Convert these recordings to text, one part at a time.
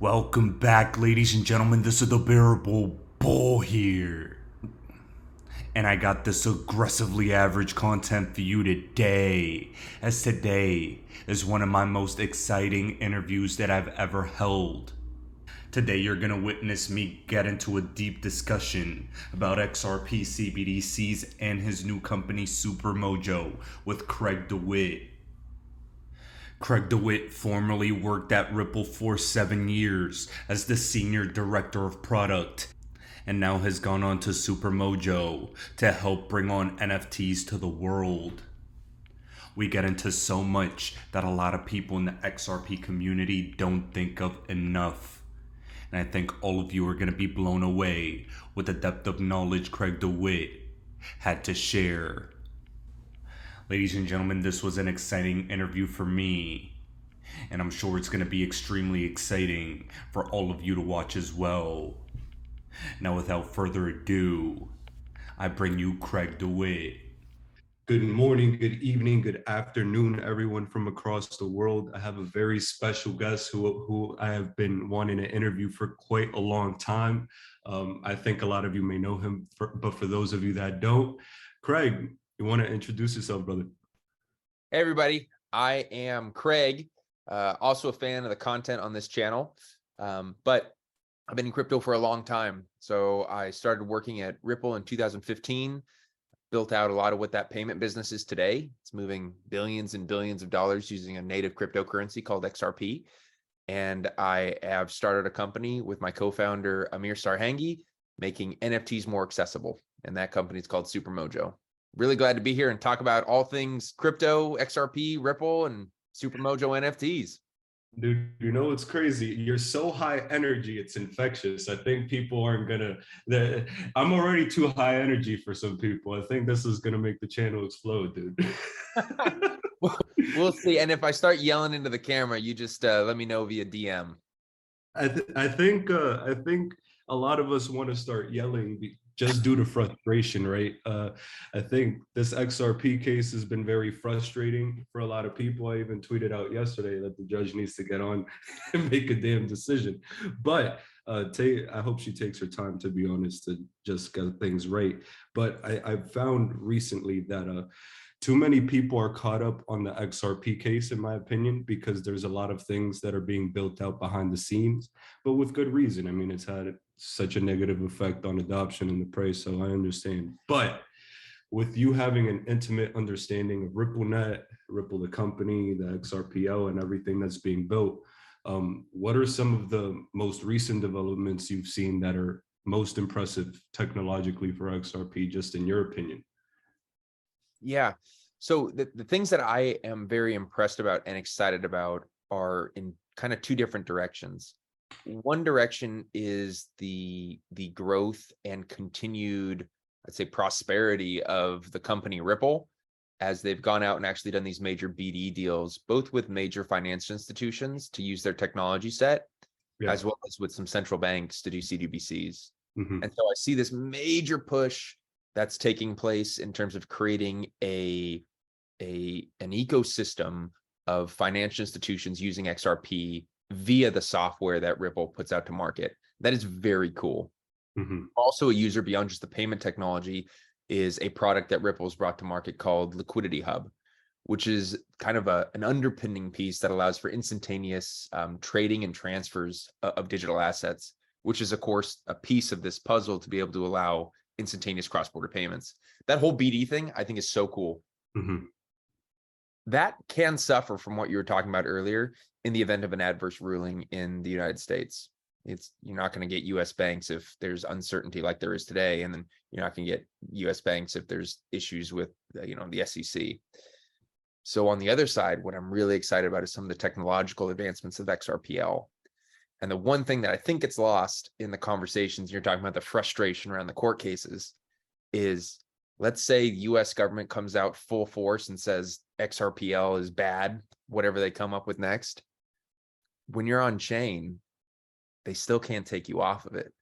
Welcome back, ladies and gentlemen. This is the Bearable Bull here. And I got this aggressively average content for you today, as today is one of my most exciting interviews that I've ever held. Today, you're going to witness me get into a deep discussion about XRP CBDCs and his new company, Supermojo, with Craig DeWitt. Craig DeWitt formerly worked at Ripple for 7 years as the Senior Director of Product, and now has gone on to Supermojo to help bring on NFTs to the world. We get into so much that a lot of people in the XRP community don't think of enough. And I think all of you are going to be blown away with the depth of knowledge Craig DeWitt had to share. Ladies and gentlemen, this was an exciting interview for me, and I'm sure it's going to be extremely exciting for all of you to watch as well. Now, without further ado, I bring you Craig DeWitt. Good morning, good evening, good afternoon, everyone from across the world. I have a very special guest who I have been wanting to interview for quite a long time. I think a lot of you may know him, but for those of you that don't, Craig, you want to introduce yourself, brother? Hey, everybody. I am Craig, also a fan of the content on this channel, but I've been in crypto for a long time. So I started working at Ripple in 2015, built out a lot of what that payment business is today. It's moving billions and billions of dollars using a native cryptocurrency called XRP. And I have started a company with my co-founder, Amir Sarhangi, making NFTs more accessible. And that company is called Supermojo. Really glad to be here and talk about all things crypto, XRP, Ripple, and Supermojo NFTs. Dude, you know what's crazy? You're so high energy, it's infectious. I think people aren't gonna. I'm already too high energy for some people. I think this is gonna make the channel explode, dude. We'll see. And if I start yelling into the camera, you just let me know via DM. I think a lot of us want to start yelling just due to frustration, right? I think this XRP case has been very frustrating for a lot of people. I even tweeted out yesterday that the judge needs to get on and make a damn decision. But I hope she takes her time, to be honest, to just get things right. But I've found recently that too many people are caught up on the XRP case, in my opinion, because there's a lot of things that are being built out behind the scenes, but with good reason. I mean, it's had such a negative effect on adoption and the price, so I understand. But with you having an intimate understanding of RippleNet, Ripple the company, the XRPL, and everything that's being built, what are some of the most recent developments you've seen that are most impressive technologically for XRP, just in your opinion? Yeah. So the things that I am very impressed about and excited about are in kind of two different directions. One direction is the growth and continued, I'd say, prosperity of the company Ripple, as they've gone out and actually done these major BD deals, both with major financial institutions to use their technology set, as well as with some central banks to do CBDCs. And so I see this major push that's taking place in terms of creating an ecosystem of financial institutions using XRP via the software that Ripple puts out to market. That is very cool. Also, a user beyond just the payment technology is a product that Ripple's brought to market called Liquidity Hub, which is kind of an underpinning piece that allows for instantaneous trading and transfers of digital assets, which is, of course, a piece of this puzzle to be able to allow instantaneous cross-border payments. That whole BD thing, I think, is so cool. That can suffer from what you were talking about earlier in the event of an adverse ruling in the United States. You're not going to get U.S. banks if there's uncertainty like there is today, and then you're not going to get U.S. banks if there's issues with the SEC. So on the other side, what I'm really excited about is some of the technological advancements of XRPL. And the one thing that I think gets lost in the conversations, you're talking about the frustration around the court cases, is let's say the US government comes out full force and says XRPL is bad, whatever they come up with next. When you're on chain, they still can't take you off of it.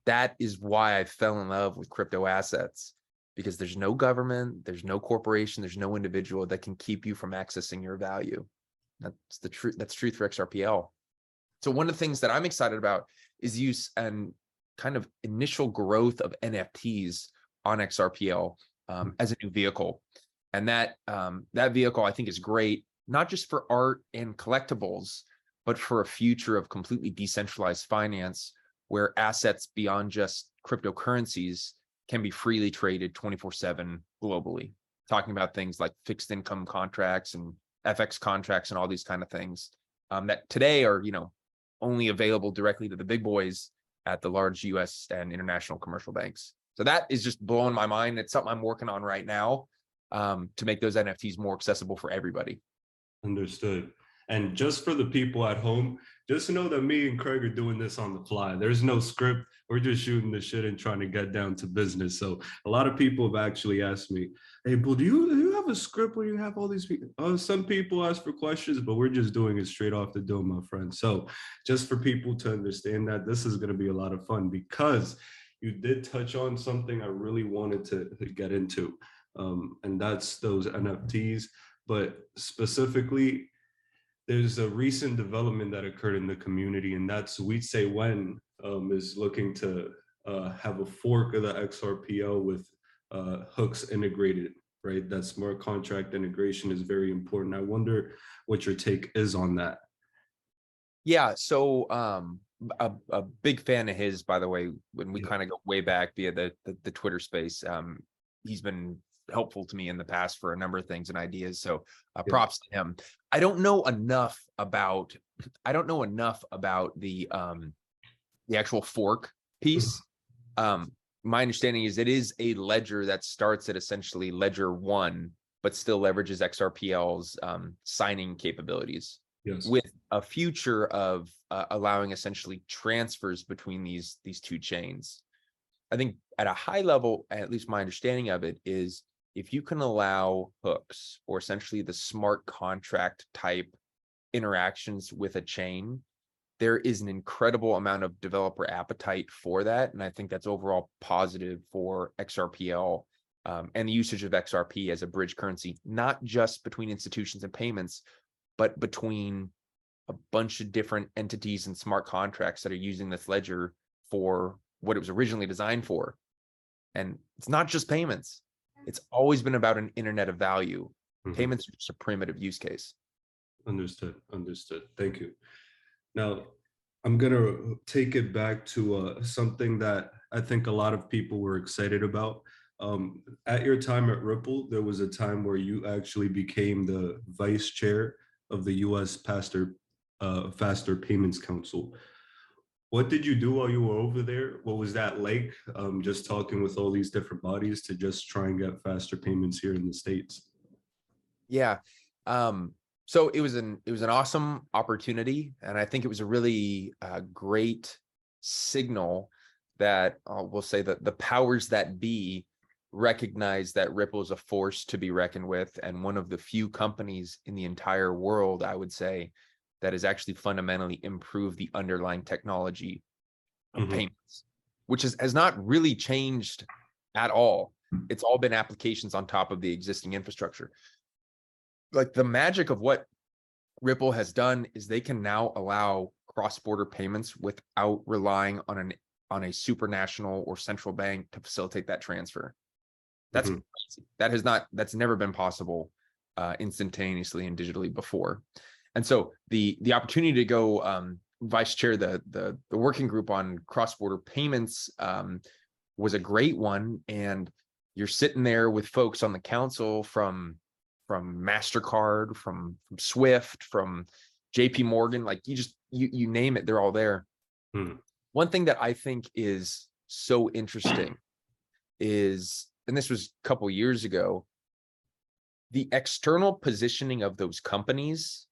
That is why I fell in love with crypto assets, because there's no government, there's no corporation, there's no individual that can keep you from accessing your value. That's the truth. That's truth for XRPL. So one of the things that I'm excited about is use and kind of initial growth of NFTs on XRPL as a new vehicle. And that vehicle, I think, is great, not just for art and collectibles, but for a future of completely decentralized finance where assets beyond just cryptocurrencies can be freely traded 24/7 globally. Talking about things like fixed income contracts and FX contracts and all these kind of things that today are, only available directly to the big boys at the large US and international commercial banks. So that is just blowing my mind. It's something I'm working on right now to make those NFTs more accessible for everybody. Understood. And just for the people at home, just know that me and Craig are doing this on the fly. There's no script. We're just shooting the shit and trying to get down to business. So a lot of people have actually asked me, hey, Bill, do you have a script where you have all these people? Some people ask for questions, but we're just doing it straight off the dome, my friend. So just for people to understand that this is going to be a lot of fun, because you did touch on something I really wanted to get into, and that's those NFTs. But specifically, there's a recent development that occurred in the community, and that's We Say When is looking to have a fork of the XRPL with hooks integrated, right? That smart contract integration is very important. I wonder what your take is on that. Yeah, so a big fan of his, by the way, when we kind of go way back via the Twitter space. He's been helpful to me in the past for a number of things and ideas. So props to him. I don't know enough about the actual fork piece. My understanding is it is a ledger that starts at essentially ledger 1, but still leverages XRPL's signing capabilities. Yes. With a future of allowing essentially transfers between these two chains. I think at a high level, at least my understanding of it is, if you can allow hooks or essentially the smart contract type interactions with a chain, there is an incredible amount of developer appetite for that. And I think that's overall positive for XRPL and the usage of XRP as a bridge currency, not just between institutions and payments, but between a bunch of different entities and smart contracts that are using this ledger for what it was originally designed for. And it's not just payments. It's always been about an internet of value. Payments are just a primitive use case. Understood. Thank you. Now, I'm going to take it back to something that I think a lot of people were excited about. At your time at Ripple, there was a time where you actually became the vice chair of the U.S. Faster Payments Council. What did you do while you were over there? What was that like? Just talking with all these different bodies to just try and get faster payments here in the States. Yeah. So it was an awesome opportunity, and I think it was a really great signal that we'll say that the powers that be recognize that Ripple is a force to be reckoned with, and one of the few companies in the entire world, I would say, that has actually fundamentally improved the underlying technology of payments, which has not really changed at all. It's all been applications on top of the existing infrastructure. Like, the magic of what Ripple has done is they can now allow cross-border payments without relying on a supranational or central bank to facilitate that transfer. That's crazy. That's never been possible instantaneously and digitally before. And so the opportunity to go vice chair the working group on cross-border payments was a great one. And you're sitting there with folks on the council from MasterCard, from Swift, from JP Morgan, like you name it, they're all there. One thing that I think is so interesting is, and this was a couple years ago, the external positioning of those companies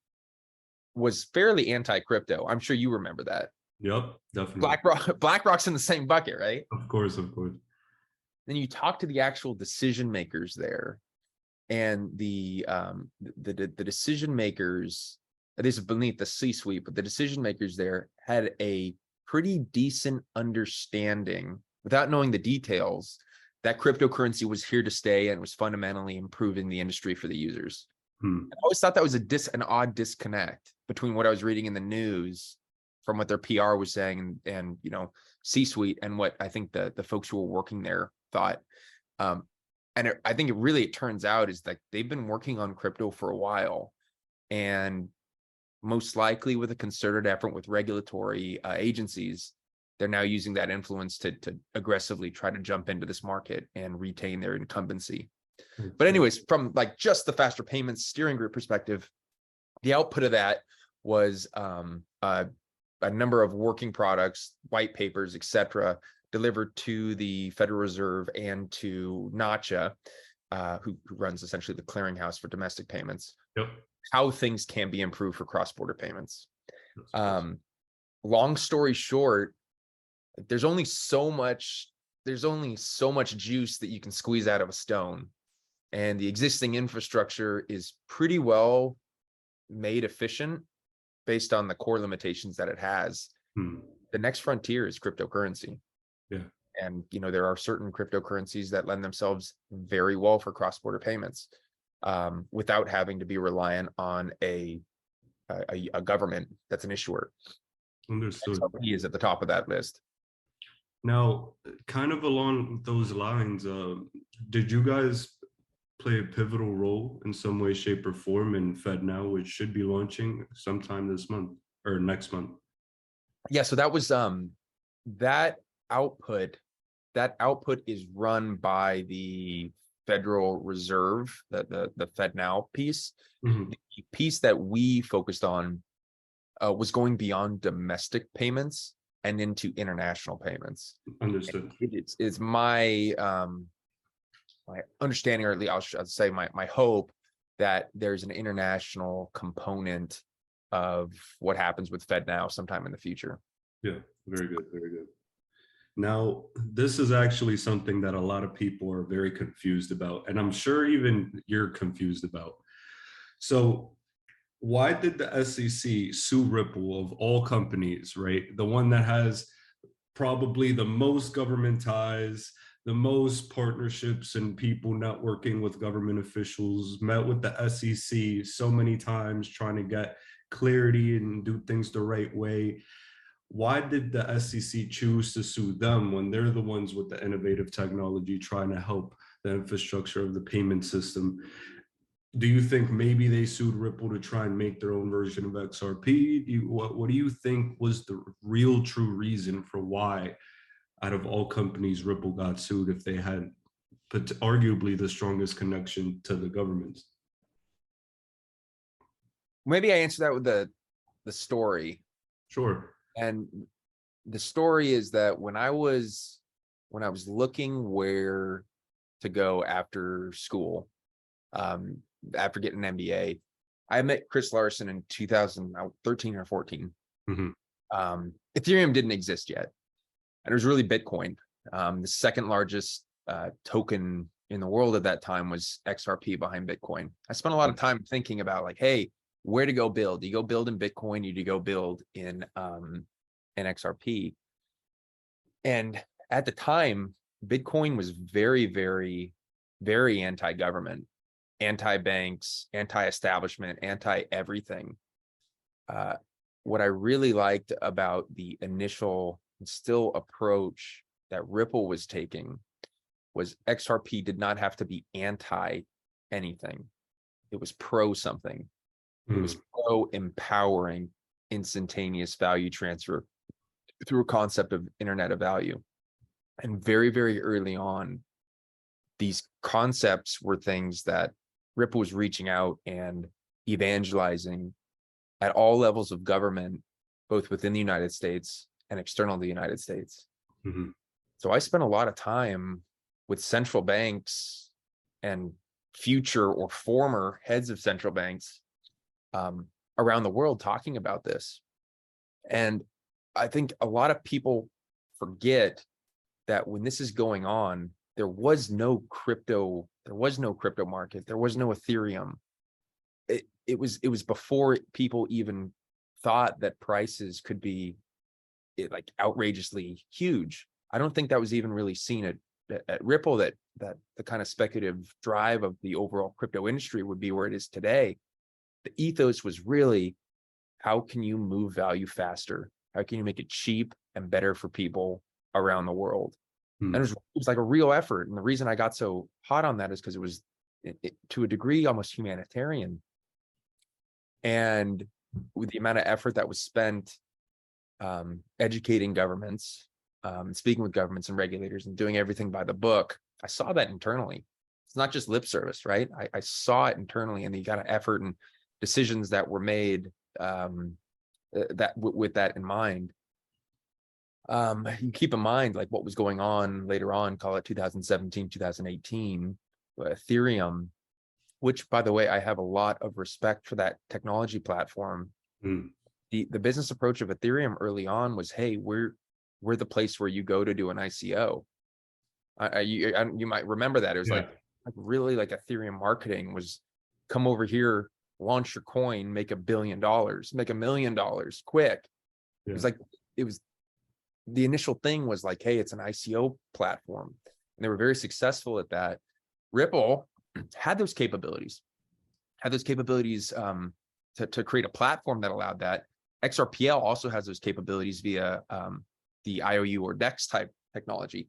was fairly anti-crypto. I'm sure you remember that. Yep, definitely. BlackRock's in the same bucket, right? Of course. Then you talk to the actual decision makers there, and the decision makers, this is beneath the C-suite, but the decision makers there had a pretty decent understanding, without knowing the details, that cryptocurrency was here to stay and was fundamentally improving the industry for the users. I always thought that was an odd disconnect between what I was reading in the news from what their PR was saying and C-suite and what I think the folks who were working there thought. I think it turns out is that they've been working on crypto for a while, and most likely with a concerted effort with regulatory agencies, they're now using that influence to aggressively try to jump into this market and retain their incumbency. But anyways, from like just the faster payments steering group perspective, the output of that was a number of working products, white papers, etc., delivered to the Federal Reserve and to NACHA, who runs essentially the clearinghouse for domestic payments. Yep. How things can be improved for cross-border payments. Long story short, there's only so much juice that you can squeeze out of a stone, and the existing infrastructure is pretty well made efficient based on the core limitations that it has. The next frontier is cryptocurrency. Yeah. And there are certain cryptocurrencies that lend themselves very well for cross-border payments, without having to be reliant on a government that's an issuer. Understood. He is at the top of that list. Now, kind of along those lines, did you guys play a pivotal role in some way, shape, or form in FedNow, which should be launching sometime this month or next month? Yeah, so that was that output is run by the Federal Reserve, the FedNow piece. Mm-hmm. The piece that we focused on was going beyond domestic payments and into international payments. Understood. It's my my understanding, or at least I'll say my hope, that there's an international component of what happens with FedNow sometime in the future. Yeah, very good, very good. Now, this is actually something that a lot of people are very confused about, and I'm sure even you're confused about. So why did the SEC sue Ripple of all companies, right? The one that has probably the most government ties, the most partnerships and people networking with government officials, met with the SEC so many times trying to get clarity and do things the right way. Why did the SEC choose to sue them when they're the ones with the innovative technology trying to help the infrastructure of the payment system? Do you think maybe they sued Ripple to try and make their own version of XRP? What do you think was the real true reason for why, out of all companies, Ripple got sued if they had arguably the strongest connection to the government? Maybe I answer that with the story. Sure. And the story is that when I was looking where to go after school, after getting an MBA, I met Chris Larson in 2013 or 14. Mm-hmm. Ethereum didn't exist yet, and it was really Bitcoin. The second largest token in the world at that time was XRP behind Bitcoin. I spent a lot of time thinking about, like, hey, where to go build? Do you go build in Bitcoin? Do you go build in XRP? And at the time, Bitcoin was very, very, very anti-government, anti-banks, anti-establishment, anti-everything. What I really liked about the initial and still approach that Ripple was taking was XRP did not have to be anti anything. It was pro something. It was pro empowering instantaneous value transfer through a concept of Internet of Value. And very, very early on, these concepts were things that Ripple was reaching out and evangelizing at all levels of government, both within the United States and external to the United States. Mm-hmm. So I spent a lot of time with central banks and future or former heads of central banks around the world talking about this. And I think a lot of people forget that when this is going on, there was no crypto market, there was no Ethereum. It was before people even thought that prices could be like outrageously huge. I don't think that was even really seen at Ripple, that the kind of speculative drive of the overall crypto industry would be where it is today. The ethos was really, how can you move value faster? How can you make it cheap and better for people around the world? Hmm. And it was like a real effort. And the reason I got so hot on that is because it was to a degree almost humanitarian. And with the amount of effort that was spent educating governments, speaking with governments and regulators and doing everything by the book, I saw that internally. It's not just lip service, right? I saw it internally, and the kind of effort and decisions that were made with that in mind. You keep in mind like what was going on later on, call it 2017, 2018, Ethereum, which, by the way, I have a lot of respect for that technology platform. Hmm. The business approach of Ethereum early on was, hey, we're the place where you go to do an ICO. You might remember that. It was like really like Ethereum marketing was, come over here, launch your coin, make $1 billion, make $1 million quick. Yeah. It was the initial thing was like, hey, it's an ICO platform. And they were very successful at that. Ripple had those capabilities, to create a platform that allowed that. XRPL also has those capabilities via the IOU or DEX type technology.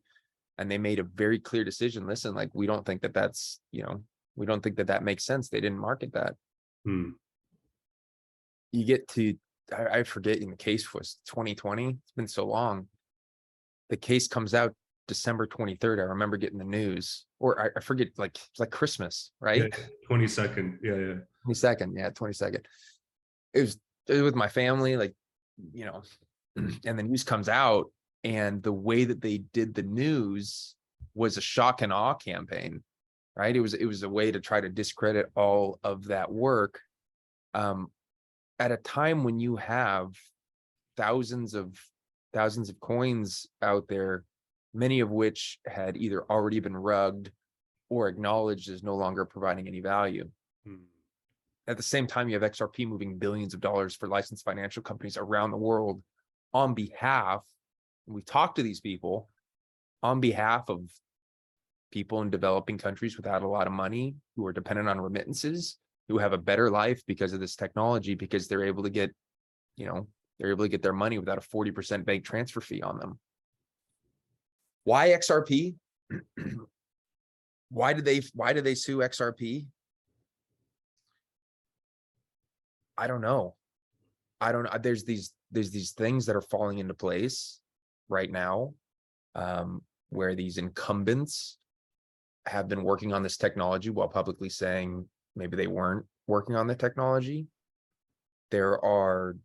And they made a very clear decision. Listen, like, we don't think that that's, we don't think that that makes sense. They didn't market that. Hmm. You get to, I forget, in the case was 2020. It's been so long. The case comes out December 23rd. I remember getting the news, or I forget, like, it's like Christmas, right? Yeah, 22nd. Yeah. 22nd. Yeah, 22nd. It was with my family, like, and the news comes out, and the way that they did the news was a shock and awe campaign, right? It was a way to try to discredit all of that work, at a time when you have thousands of coins out there, many of which had either already been rugged or acknowledged as no longer providing any value. Hmm. At the same time, you have XRP moving billions of dollars for licensed financial companies around the world on behalf, and we talk to these people, on behalf of people in developing countries without a lot of money, who are dependent on remittances, who have a better life because of this technology, because they're able to get, their money without a 40% bank transfer fee on them. Why XRP? Why did they sue XRP? I don't know. There's these things that are falling into place right now, where these incumbents have been working on this technology while publicly saying maybe they weren't working on the technology. There are,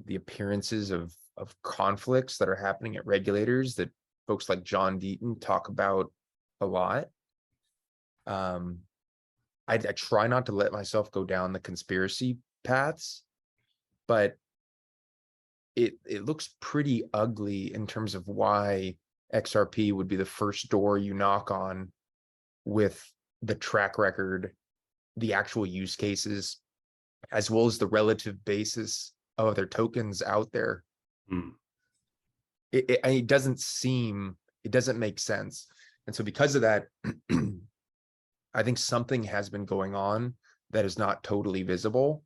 the appearances of conflicts that are happening at regulators that folks like John Deaton talk about a lot. I try not to let myself go down the conspiracy paths, but it looks pretty ugly in terms of why XRP would be the first door you knock on, with the track record, the actual use cases, as well as the relative basis of other tokens out there. Hmm. It doesn't make sense. And so because of that, I think something has been going on that is not totally visible,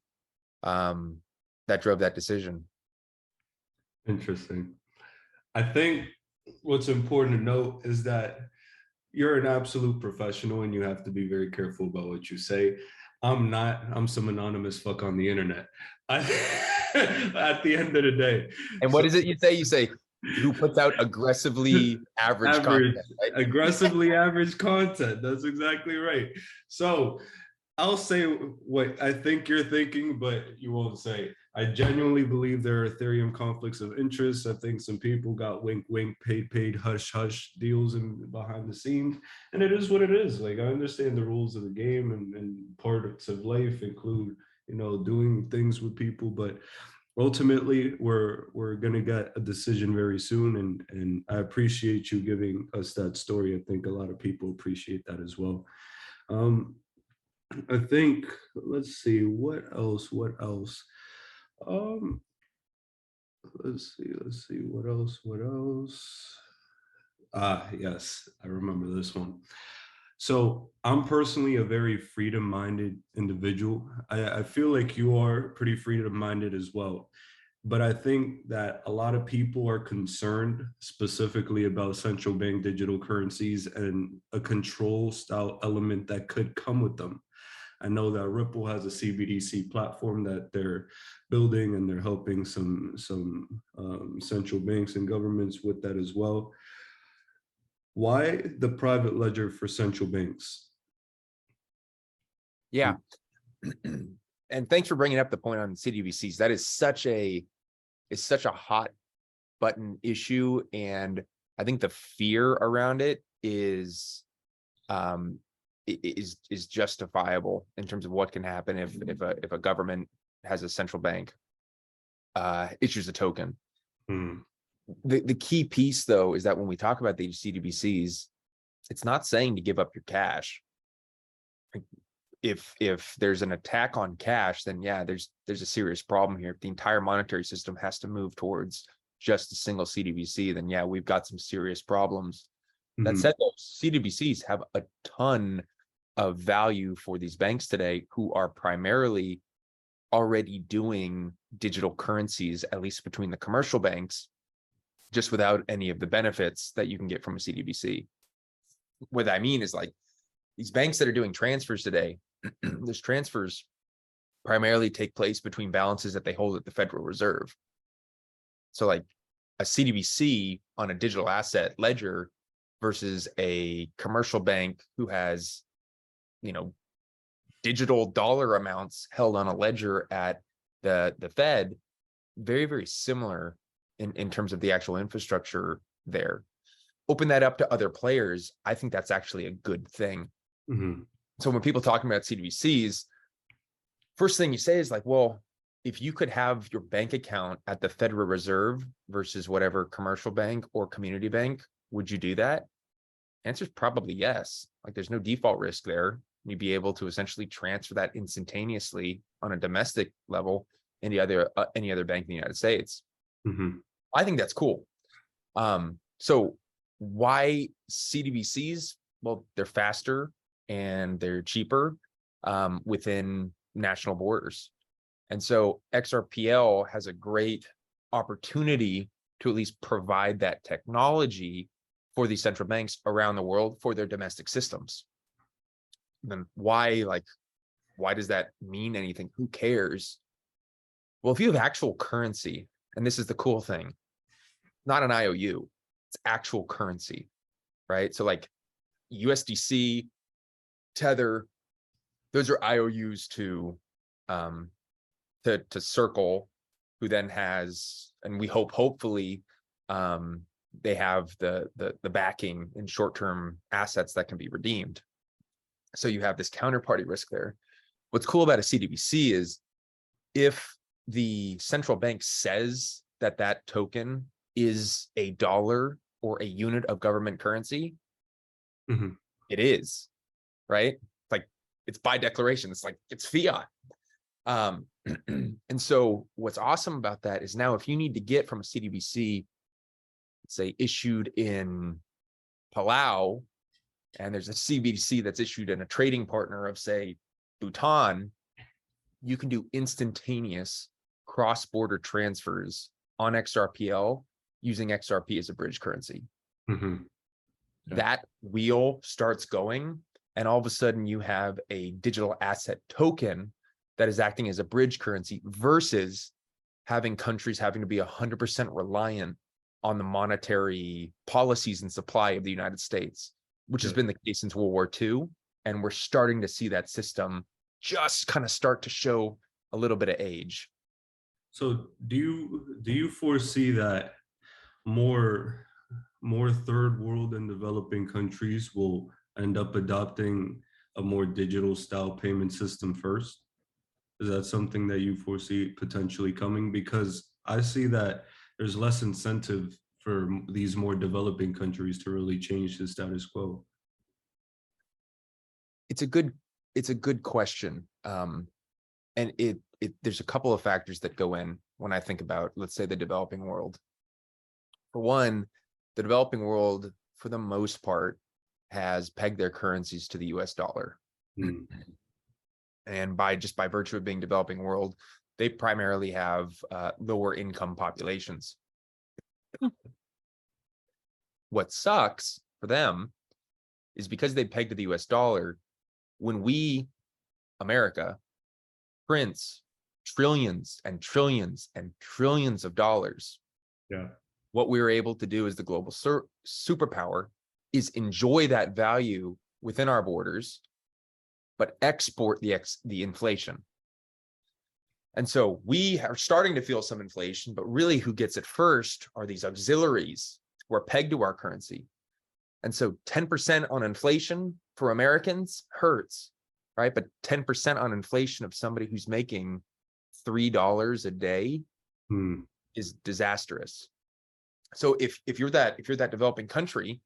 that drove that decision. Interesting. I think what's important to note is that you're an absolute professional and you have to be very careful about what you say. I'm not. I'm some anonymous fuck on the internet. At the end of the day. And what is it you say? You say, who puts out aggressively average content, right? Aggressively average content. That's exactly right. So I'll say what I think you're thinking, but you won't say. I genuinely believe there are Ethereum conflicts of interest. I think some people got wink, wink, paid, hush, hush deals behind the scenes. And it is what it is. Like, I understand the rules of the game, and parts of life include, doing things with people. But ultimately, we're going to get a decision very soon. And I appreciate you giving us that story. I think a lot of people appreciate that as well. I think, let's see, what else? Let's see, what else? Yes, I remember this one. So I'm personally a very freedom-minded individual. I feel like you are pretty freedom-minded as well. But I think that a lot of people are concerned specifically about central bank digital currencies and a control style element that could come with them. I know that Ripple has a CBDC platform that they're building, and they're helping some central banks and governments with that as well. Why the private ledger for central banks? Yeah. And thanks for bringing up the point on CDBCs. That is such a hot button issue, and I think the fear around it is justifiable in terms of what can happen if a government has a central bank issues a token. The key piece, though, is that when we talk about these CDBCs, it's not saying to give up your cash. If there's an attack on cash, then yeah, there's a serious problem here. If the entire monetary system has to move towards just a single CDBC, then yeah, we've got some serious problems. That said, though, CDBCs have a ton of value for these banks today, who are primarily already doing digital currencies, at least between the commercial banks, just without any of the benefits that you can get from a CDBC. What I mean is, like, these banks that are doing transfers today, those transfers primarily take place between balances that they hold at the Federal Reserve. So like a CDBC on a digital asset ledger versus a commercial bank who has, digital dollar amounts held on a ledger at the Fed, very, very similar in terms of the actual infrastructure there. Open that up to other players, I think that's actually a good thing. So when people talking about CDBCs, first thing you say is like, well, if you could have your bank account at the Federal Reserve versus whatever commercial bank or community bank, would you do that? Answer is probably yes. Like, there's no default risk there. You'd be able to essentially transfer that instantaneously on a domestic level any other bank in the United States. I think that's cool. So why CDBCs? Well, they're faster and they're cheaper within national borders. And so XRPL has a great opportunity to at least provide that technology for these central banks around the world for their domestic systems. Then why does that mean anything? Who cares? Well, if you have actual currency, and this is the cool thing, not an IOU, it's actual currency, right? So like USDC, Tether, those are IOUs to Circle, who then has, and we hopefully they have the backing in short-term assets that can be redeemed. So you have this counterparty risk there. What's cool about a CDBC is if the central bank says that that token is a dollar or a unit of government currency, it is, right? Like, it's by declaration. It's like, it's fiat. And so what's awesome about that is now if you need to get from a CDBC, say issued in Palau, and there's a CBDC that's issued in a trading partner of, say, Bhutan, you can do instantaneous cross-border transfers on XRPL using XRP as a bridge currency. That wheel starts going, and all of a sudden you have a digital asset token that is acting as a bridge currency versus having countries having to be 100% reliant on the monetary policies and supply of the United States, which has been the case since World War II. And we're starting to see that system just kind of start to show a little bit of age. So do you foresee that more third world and developing countries will end up adopting a more digital style payment system first? Is that something that you foresee potentially coming? Because I see that there's less incentive for these more developing countries to really change the status quo. It's a good question. And there's a couple of factors that go in when I think about, let's say, the developing world. For one, the developing world, for the most part, has pegged their currencies to the US dollar. And by virtue of being developing world, they primarily have lower income populations. What sucks for them is because they pegged to the US dollar, when we, America, prints trillions and trillions and trillions of dollars, Yeah. what we were able to do as the global superpower is enjoy that value within our borders, but export the inflation. And so we are starting to feel some inflation, but really who gets it first are these auxiliaries who are pegged to our currency. And so 10% on inflation for Americans hurts, right? But 10% on inflation of somebody who's making $3 a day is disastrous. So if you're that developing country,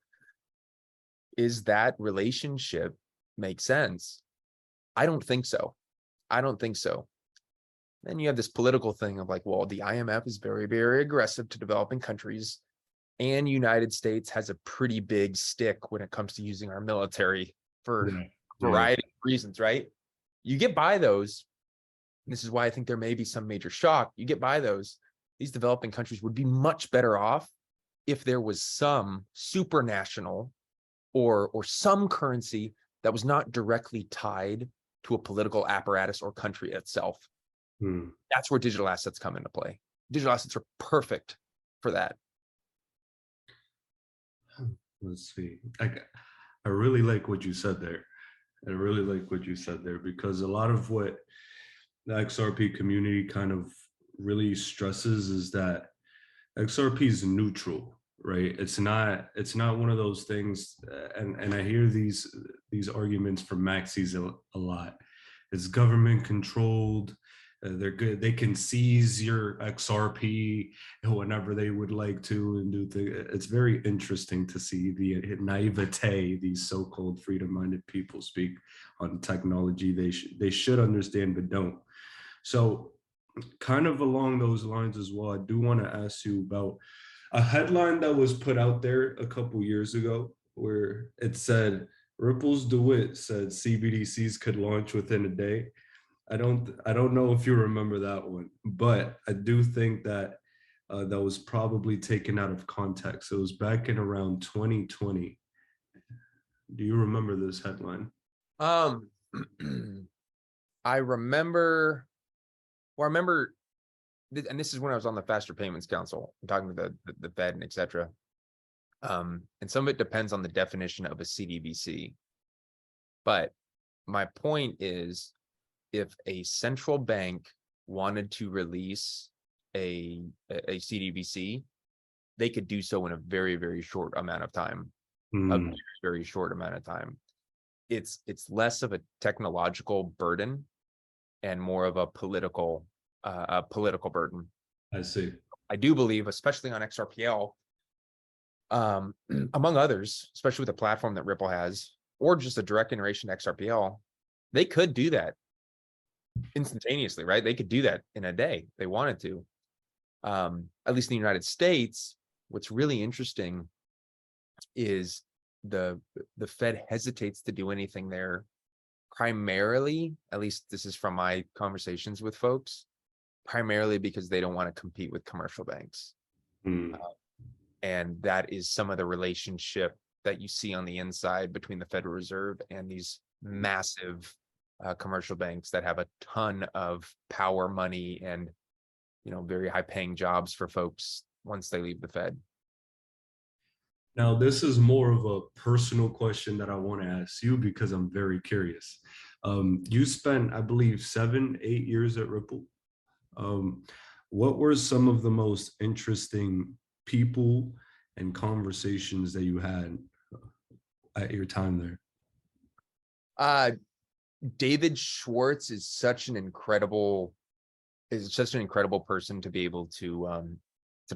is that relationship make sense? I don't think so. I don't think so. Then you have this political thing of like, well, the IMF is very, very aggressive to developing countries, and United States has a pretty big stick when it comes to using our military for a variety of reasons, right? You get by those. This is why I think there may be some major shock. You get by those. These developing countries would be much better off if there was some supranational or some currency that was not directly tied to a political apparatus or country itself. That's where digital assets come into play. Digital assets are perfect for that. Let's see. I really like what you said there. I really like what you said there, because a lot of what the XRP community kind of really stresses is that XRP is neutral, right? It's not one of those things, and I hear these arguments from maxis a lot. It's government controlled. They're good. They can seize your XRP whenever they would like to and do things. It's very interesting to see the naivete these so-called freedom-minded people speak on technology. They should understand, but don't. So kind of along those lines as well, I do want to ask you about a headline that was put out there a couple years ago where it said, Ripple's DeWitt said CBDCs could launch within a day. I don't know if you remember that one, but I do think that that was probably taken out of context. It was back in around 2020. Do you remember this headline? I remember, and this is when I was on the Faster Payments Council, talking to the Fed and et cetera. And some of it depends on the definition of a CDBC. But my point is, if a central bank wanted to release a CDBC, they could do so in a very, very short amount of time. A very, very short amount of time. It's less of a technological burden and more of a political burden. I see. I do believe, especially on XRPL, among others, especially with the platform that Ripple has, or just a direct integration to XRPL, they could do that instantaneously, right? They could do that in a day if they wanted to. At least in the United States, what's really interesting is the Fed hesitates to do anything there, primarily, at least this is from my conversations with folks, primarily because they don't want to compete with commercial banks. And that is some of the relationship that you see on the inside between the Federal Reserve and these massive commercial banks that have a ton of power, money, and very high paying jobs for folks once they leave the Fed. Now, this is more of a personal question that I want to ask you because I'm very curious. You spent, I believe, 7-8 years at Ripple. What were some of the most interesting people and conversations that you had at your time there? David Schwartz is such an incredible person to be able to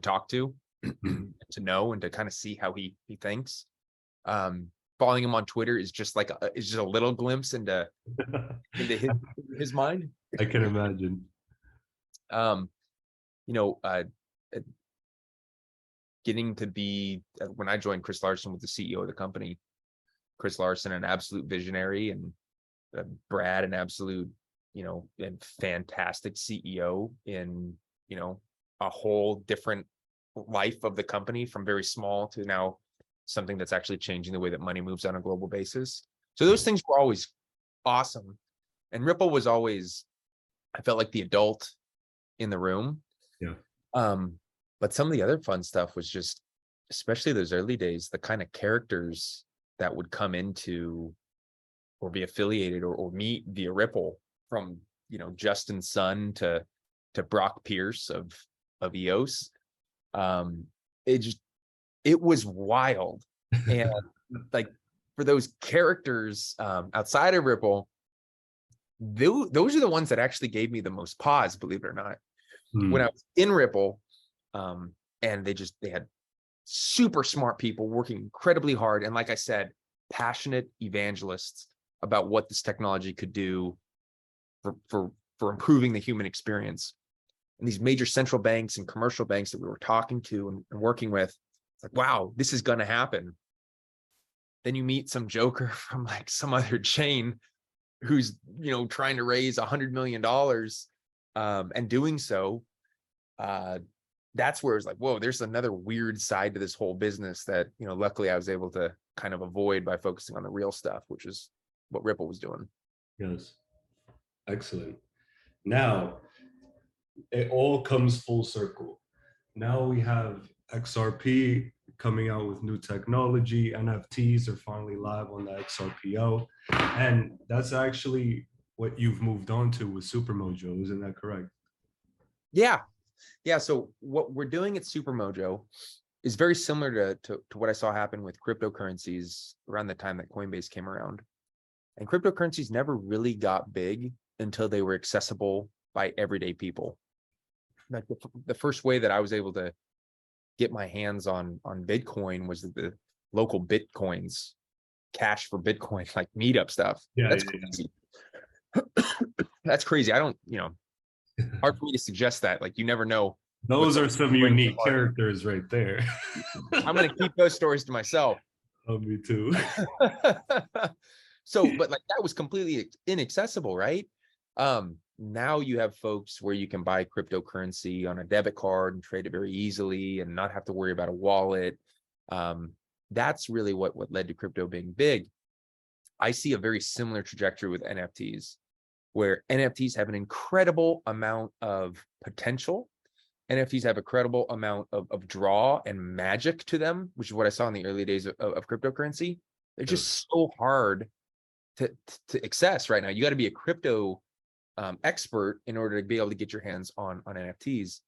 talk to, to know, and to kind of see how he thinks. Following him on Twitter is just like a little glimpse into his mind. I can imagine. Getting to be, when I joined, Chris Larson was the CEO of the company. Chris Larson, an absolute visionary, and Brad, an absolute and fantastic CEO in, a whole different life of the company, from very small to now something that's actually changing the way that money moves on a global basis. So those things were always awesome. And Ripple was always, I felt like, the adult in the room. Yeah. But some of the other fun stuff was just, especially those early days, the kind of characters that would come into or be affiliated or meet via Ripple, from, Justin Sun to Brock Pierce of EOS. It was wild. And like, for those characters outside of Ripple, those are the ones that actually gave me the most pause, believe it or not. When I was in Ripple, and they had super smart people working incredibly hard, and like I said, passionate evangelists about what this technology could do for improving the human experience. And these major central banks and commercial banks that we were talking to and working with, it's like, wow, this is going to happen. Then you meet some joker from like some other chain who's, trying to raise $100 million, and doing so. That's where it's like, whoa, there's another weird side to this whole business that, luckily I was able to kind of avoid by focusing on the real stuff, which is what Ripple was doing. Yes. Excellent. Now, it all comes full circle. Now we have XRP coming out with new technology. NFTs are finally live on the XRPO. And that's actually what you've moved on to with Supermojo. Isn't that correct? Yeah. So what we're doing at Supermojo is very similar to what I saw happen with cryptocurrencies around the time that Coinbase came around. And cryptocurrencies never really got big until they were accessible by everyday people. Like the first way that I was able to get my hands on Bitcoin was the local Bitcoins, cash for Bitcoin, like meetup stuff. Yeah, that's crazy. That's crazy. I don't, hard for me to suggest that. Like, you never know. Those are some unique characters right there. I'm going to keep those stories to myself. Oh, me too. So, but like, that was completely inaccessible, right? Now you have folks where you can buy cryptocurrency on a debit card and trade it very easily and not have to worry about a wallet. That's really what led to crypto being big. I see a very similar trajectory with NFTs, where NFTs have an incredible amount of potential. NFTs have a credible amount of draw and magic to them, which is what I saw in the early days of cryptocurrency. They're just so hard to access right now. You got to be a crypto expert in order to be able to get your hands on NFTs.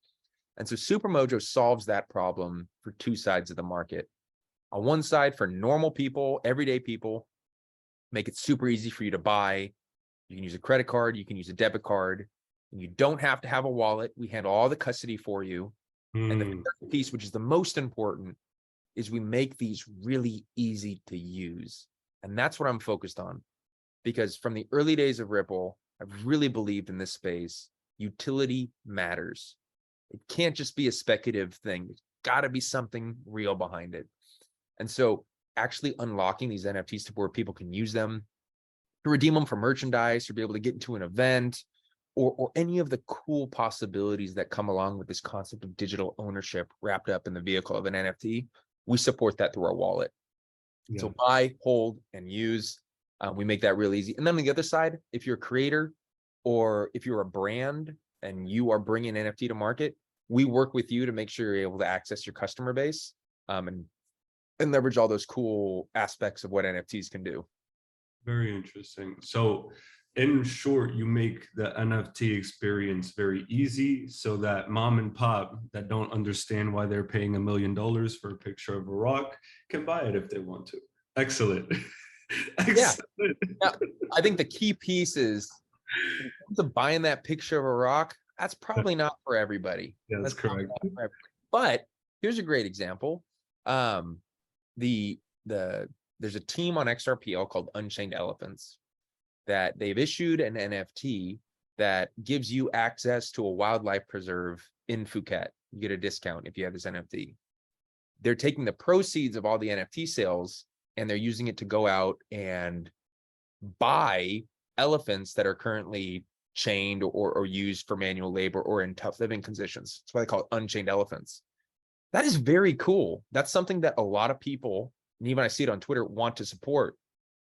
And so Supermojo solves that problem for two sides of the market. On one side, for normal people, everyday people, make it super easy for you to buy. You can use a credit card, you can use a debit card, and you don't have to have a wallet. We handle all the custody for you. And the third piece, which is the most important, is we make these really easy to use. And that's what I'm focused on. Because from the early days of Ripple, I've really believed in this space. Utility matters. It can't just be a speculative thing. There's got to be something real behind it. And so actually unlocking these NFTs to where people can use them to redeem them for merchandise, or be able to get into an event, or any of the cool possibilities that come along with this concept of digital ownership wrapped up in the vehicle of an NFT, we support that through our wallet. Yeah. So buy, hold, and use. We make that real easy. And then on the other side, if you're a creator or if you're a brand and you are bringing NFT to market, we work with you to make sure you're able to access your customer base and leverage all those cool aspects of what NFTs can do. Very interesting. So in short, you make the NFT experience very easy so that mom and pop that don't understand why they're paying $1 million for a picture of a rock can buy it if they want to. Excellent. Excellent. Yeah. Now, I think the key piece is, in terms of buying that picture of a rock, that's probably not for everybody. Yeah, that's correct. But here's a great example. There's a team on XRPL called Unchained Elephants that they've issued an NFT that gives you access to a wildlife preserve in Phuket. You get a discount if you have this NFT. They're taking the proceeds of all the NFT sales and they're using it to go out and buy elephants that are currently chained or used for manual labor or in tough living conditions. That's why they call it unchained elephants. That is very cool. That's something that a lot of people, and even I see it on Twitter, want to support.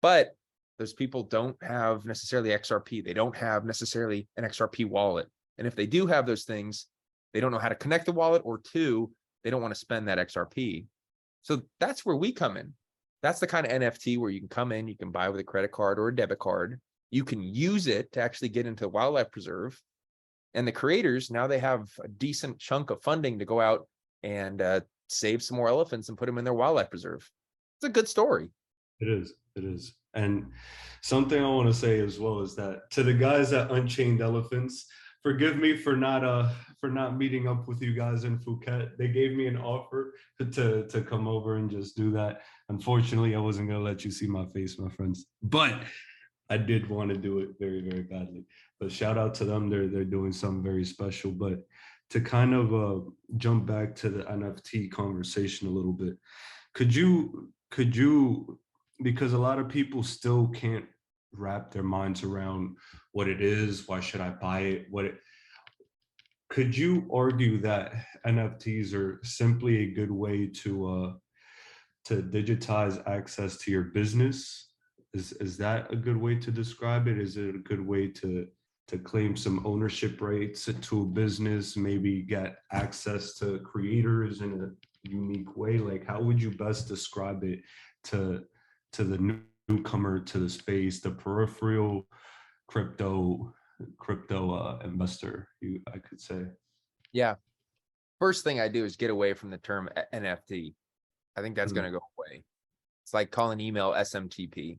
But those people don't have necessarily XRP. They don't have necessarily an XRP wallet. And if they do have those things, they don't know how to connect the wallet, or two, they don't want to spend that XRP. So that's where we come in. That's the kind of NFT where you can come in, you can buy with a credit card or a debit card. You can use it to actually get into the wildlife preserve. And the creators, now they have a decent chunk of funding to go out and save some more elephants and put them in their wildlife preserve. It's a good story. It is. It is. And something I want to say as well is that to the guys at Unchained Elephants, forgive me for not meeting up with you guys in Phuket. They gave me an offer to come over and just do that. Unfortunately, I wasn't gonna let you see my face, my friends. But I did want to do it very, very badly. But shout out to them. They're doing something very special. But to kind of jump back to the NFT conversation a little bit, could you, because a lot of people still can't wrap their minds around what it is, why should I buy it, could you argue that NFTs are simply a good way to digitize access to your business? Is that a good way to describe it? Is it a good way to claim some ownership rights to a business, maybe get access to creators in a unique way? Like, how would you best describe it to the newcomer to the space, the peripheral crypto investor, I could say? Yeah. First thing I do is get away from the term NFT. I think that's going to go away. It's like calling email SMTP.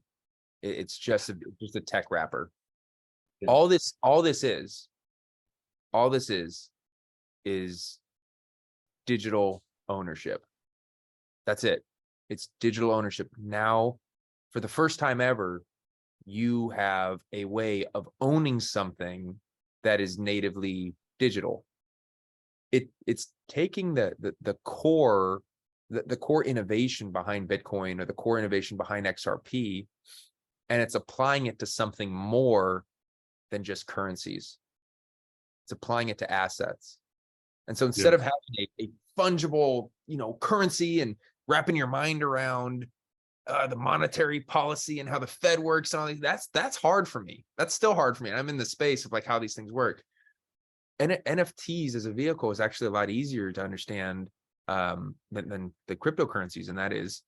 It's just a tech wrapper. Yeah. All this is digital ownership. That's it. It's digital ownership. Now, for the first time ever, you have a way of owning something that is natively digital. It's taking the core innovation behind Bitcoin or the core innovation behind XRP, and it's applying it to something more than just currencies. It's applying it to assets. And so instead of having a fungible, currency and wrapping your mind around the monetary policy and how the Fed works and all these, that's hard for me. That's still hard for me. I'm in the space of like how these things work. And NFTs as a vehicle is actually a lot easier to understand than the cryptocurrencies. And that is,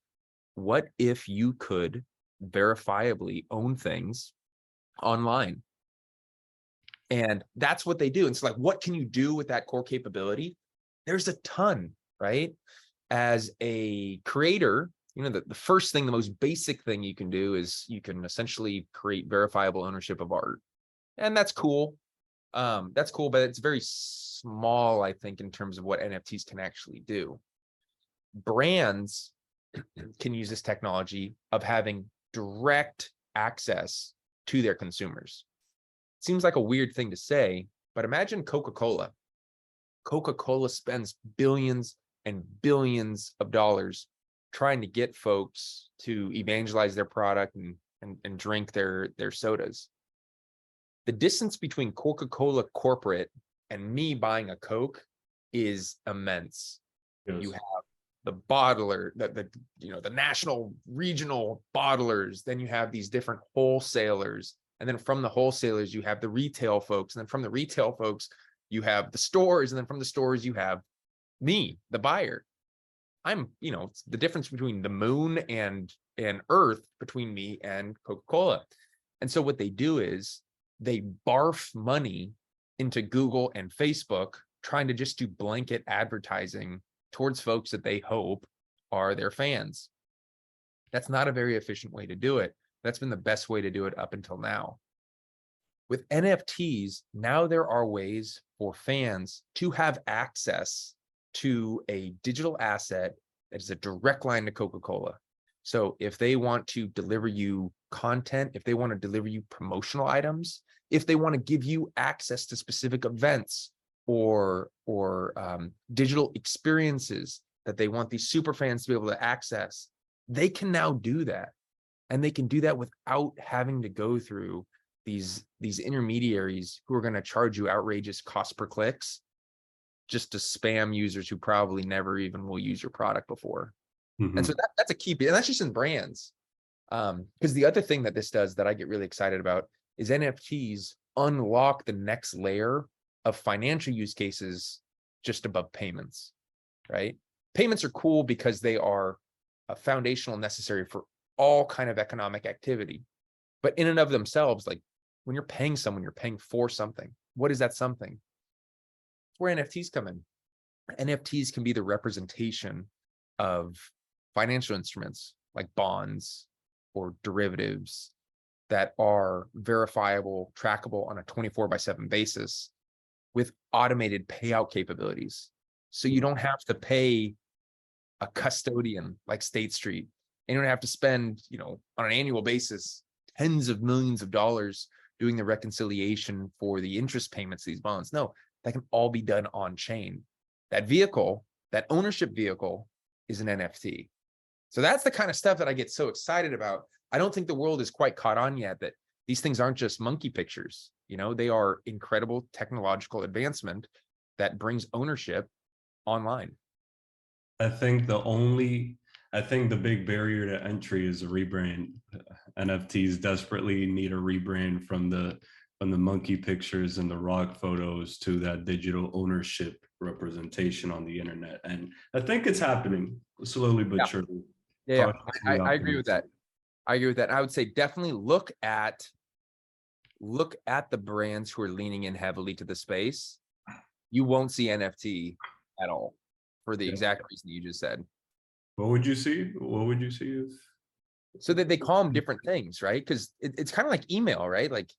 what if you could verifiably own things online? And that's what they do. And so like, what can you do with that core capability? There's a ton, right? As a creator, the first thing, the most basic thing you can do is you can essentially create verifiable ownership of art. And that's cool. But it's very small, I think, in terms of what NFTs can actually do. Brands can use this technology of having direct access to their consumers. It seems like a weird thing to say, but imagine Coca-Cola. Coca-Cola spends billions and billions of dollars trying to get folks to evangelize their product and drink their sodas. The distance between Coca-Cola corporate and me buying a Coke is immense. Yes. You have the bottler, the national, regional bottlers. Then you have these different wholesalers. And then from the wholesalers, you have the retail folks. And then from the retail folks, you have the stores. And then from the stores, you have me, the buyer. I'm, it's the difference between the moon and Earth between me and Coca-Cola. And so what they do is they barf money into Google and Facebook, trying to just do blanket advertising towards folks that they hope are their fans. That's not a very efficient way to do it. That's been the best way to do it up until now. With NFTs, now there are ways for fans to have access to a digital asset that is a direct line to Coca-Cola. So if they want to deliver you content, if they want to deliver you promotional items, if they want to give you access to specific events or digital experiences that they want these super fans to be able to access, they can now do that. And they can do that without having to go through these intermediaries who are going to charge you outrageous cost per clicks just to spam users who probably never even will use your product before. And so that's a key, and that's just in brands. Because the other thing that this does that I get really excited about is NFTs unlock the next layer of financial use cases just above payments, right? Payments are cool because they are foundational and necessary for all kind of economic activity. But in and of themselves, like when you're paying someone, you're paying for something. What is that something? It's where NFTs come in. NFTs can be the representation of financial instruments like bonds or derivatives that are verifiable, trackable on a 24/7 basis with automated payout capabilities. So you don't have to pay a custodian like State Street, and you don't have to spend, on an annual basis, tens of millions of dollars doing the reconciliation for the interest payments of these bonds. No, that can all be done on chain. That vehicle, that ownership vehicle, is an NFT. So that's the kind of stuff that I get so excited about. I don't think the world is quite caught on yet that these things aren't just monkey pictures. They are incredible technological advancement that brings ownership online. I think the big barrier to entry is a rebrand. NFTs desperately need a rebrand from the monkey pictures and the rock photos to that digital ownership representation on the internet. And I think it's happening slowly but surely. Yeah, I agree with that. I agree with that. I would say definitely look at the brands who are leaning in heavily to the space. You won't see NFT at all for the exact reason you just said. What would you see? What would you see if? So that they call them different things, right? Because it's kind of like email, right? Like,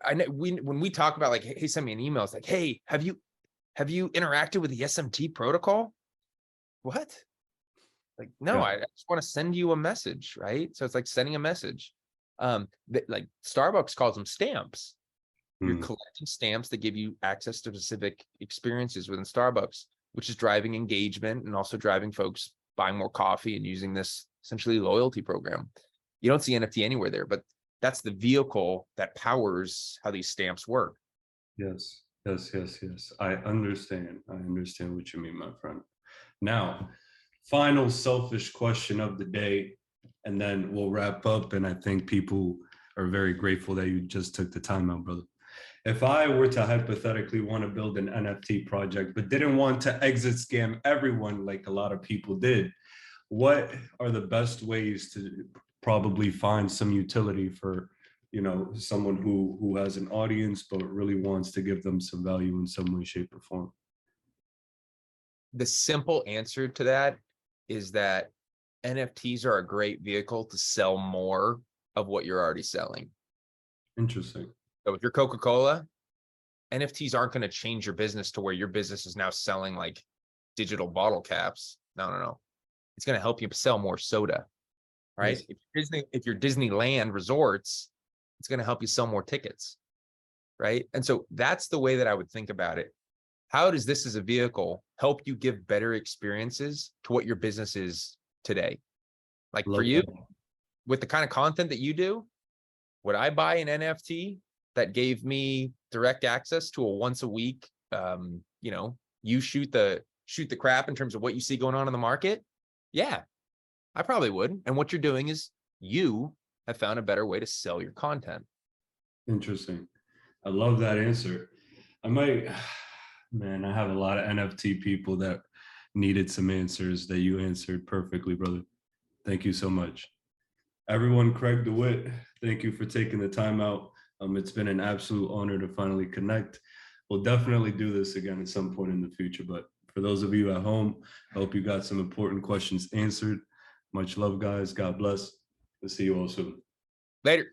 I know when we talk about like, hey, send me an email. It's like, hey, have you interacted with the SMT protocol? What? Like, no, I just want to send you a message, right? So it's like sending a message. Like Starbucks calls them stamps. You're collecting stamps that give you access to specific experiences within Starbucks, which is driving engagement and also driving folks buying more coffee and using this essentially loyalty program. You don't see NFT anywhere there, but that's the vehicle that powers how these stamps work. Yes. I understand what you mean, my friend. Now, final selfish question of the day, and then we'll wrap up. And I think people are very grateful that you just took the time out, brother. If I were to hypothetically want to build an NFT project, but didn't want to exit scam everyone like a lot of people did, what are the best ways to probably find some utility for, someone who has an audience, but really wants to give them some value in some way, shape, or form? The simple answer to that is that NFTs are a great vehicle to sell more of what you're already selling. Interesting. So if you're Coca-Cola, NFTs aren't going to change your business to where your business is now selling like digital bottle caps. No. It's going to help you sell more soda, right? Yes. If you're Disneyland Resorts, it's going to help you sell more tickets, right? And so that's the way that I would think about it. How does this as a vehicle help you give better experiences to what your business is today? Like for you, with the kind of content that you do, would I buy an NFT that gave me direct access to a once a week, you shoot the crap in terms of what you see going on in the market? Yeah, I probably would. And what you're doing is you have found a better way to sell your content. Interesting. I love that answer. I have a lot of NFT people that needed some answers that you answered perfectly, brother. Thank you so much. Everyone, Craig DeWitt, thank you for taking the time out. It's been an absolute honor to finally connect. We'll definitely do this again at some point in the future, but for those of you at home, I hope you got some important questions answered. Much love, guys. God bless. We'll see you all soon. Later.